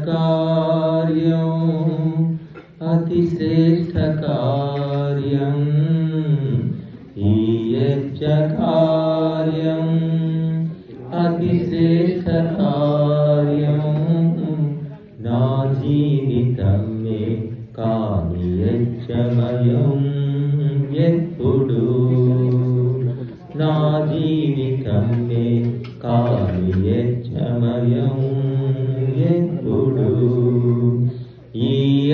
కార్యం అతి శ్రేష్ఠ కార్యం ఈ యజ్ఞ కార్యం అతి శ్రేష్ఠ కార్యం నా జీవితమే కాని యజ్ఞమయం ఎప్పుడు నా జీవితమే కాని యజ్ఞమయం ఎప్పుడు ఈ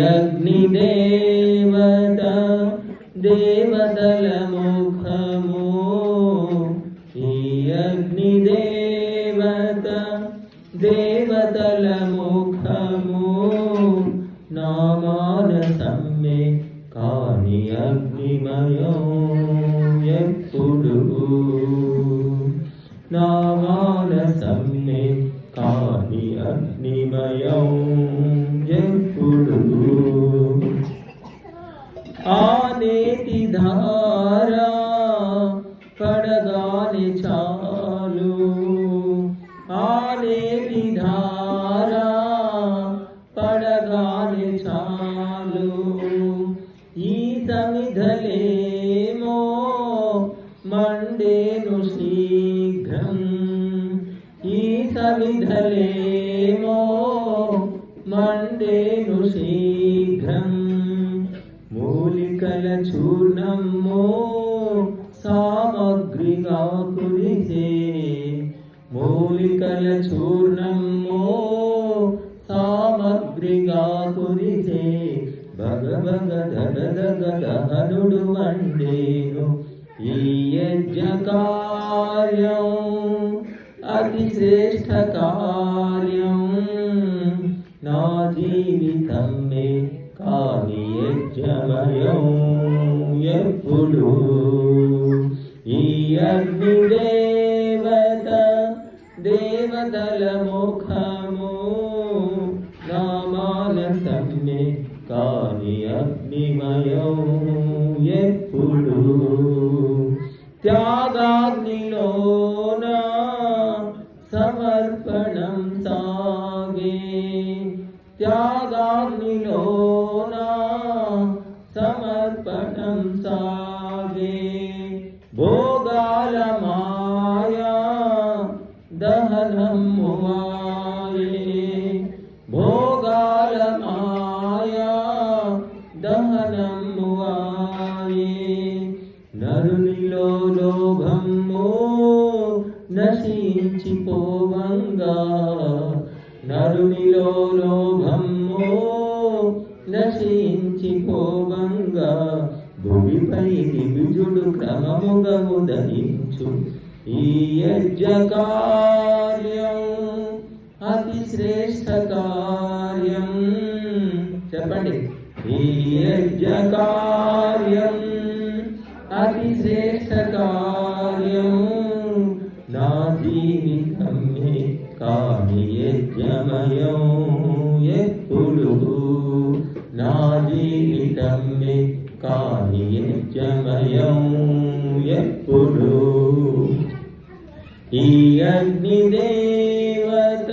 అగ్నిదేవత దేవతల ముఖము ఈ అగ్నిదేవత దేవతల ముఖము నా మానసమ్మే కాని అగ్నిమయం ఎప్పుడు నా మానసమ్మే కాని అగ్నిమయం ఎప్పుడు ఆ నేతి ధారా పడగానే చాలు ఆ నేతి ధారా పడగానే చాలు ఈ సమిధలేమో మండేను శీఘ్రం ఈ సమిధలేమో మండేను శీఘ్రం మూలికల చూర్ణము సామగ్రిగా కురిసే మూలికల చూర్ణము సామగ్రిగా కురిసే భగభగ ధగధగధనుడు మండేను ఈ యజ్ఞ కార్యం అతి శ్రేష్ఠ కార్యం నా జీవితమే కాని యజ్ఞమయం ఎప్పుడు ఈ అగ్నిదేవత దేవతల ముఖము నా మానసమ్మే కాని అగ్నిమయం ఎప్పుడు త్యాగాగ్నిలోన సమర్పణం సాగే త్యాగాగ్నిలోన సమర్పణం సాగే భోగాల మాయా దహనం మువాయే భోగాల మాయా దహనం మువాయే నరునిలో లోభము నశించిపోవంగా నరునిలో లోభము నశించిపోవంగా భూమిపై దివిజుడు క్రమముగా ఉదయించు ఈ యజ్ఞ కార్యం అతి శ్రేష్ఠ కార్యం చెప్పండి ఈ యజ్ఞ కార్యం అతి శ్రేష్ఠ కార్యం నా జీవితమే కాని యజ్ఞమయం ఎప్పుడు నా జీవితమే కాని యజ్ఞమయం ఎప్పుడు ఈ అగ్నిదేవత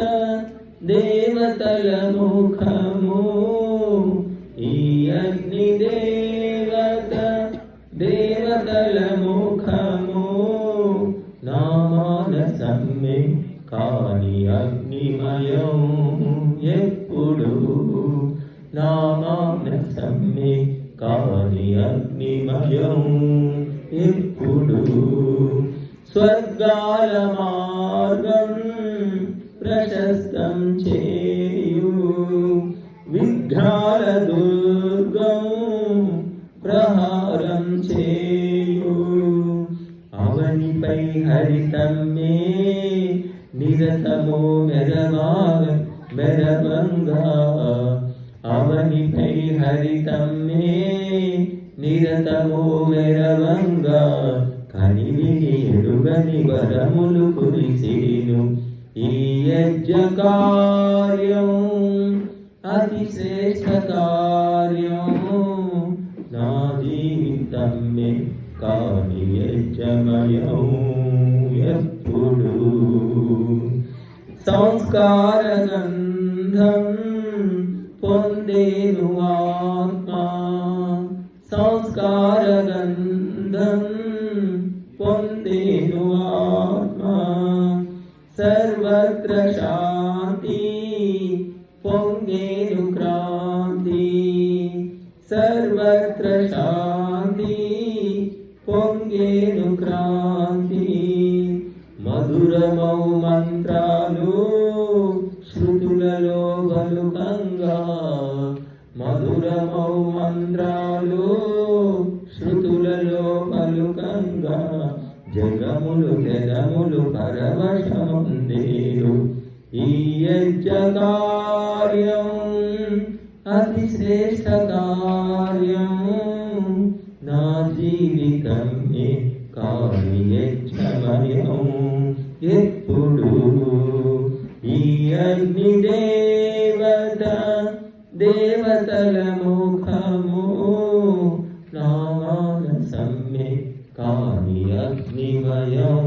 దేవతల ముఖము ఈ అగ్నిదేవత దేవతల ముఖము నా మానసమ్మే కాని అగ్నిమయం ఎప్పుడు నా మానసమ్మే కాని అగ్నిమయం ఎప్పుడు స్వర్గాల మార్గం ప్రశస్తం చేయు విఘ్నాల దుర్గం ప్రహారం చేయు అవనిపై హరితమ్మే నిరతమో మెరవంగా అవనిపై హరితమ్మే నిరతమో మెరవంగా కనివిని ఎరుగని వరములు కురిసేను ఈ యజ్ఞ కార్యం అతి శ్రేష్ఠ కార్యం నా జీవితమే కాని యజ్ఞమయం ఎప్పుడు సంస్కార గంధ గంధం పొందేను ఆత్మ, సంస్కార గంధం పొందేను ఆత్మ. సర్వత్ర శాంతి పొంగేను క్రాంతి, సర్వత్ర శాంతి పొంగేను క్రాంతి. మధురమౌ మంత్రాలు శృతులలో బలుకంగా, మధురమౌ మంత్రాలు శృతులలో బలుకంగా. జగములు జగములు పరవశముందేరు ఈ యజ్ఞ కార్యం, అతి శ్రేష్ఠ కార్యం. నా జీవితమే కార్యజ్ఞమయం. ఎప్పుడు ఈ అగ్ని దేవత దేవతల ముఖము, నా మానసమ్మే కాని అగ్నిమయం.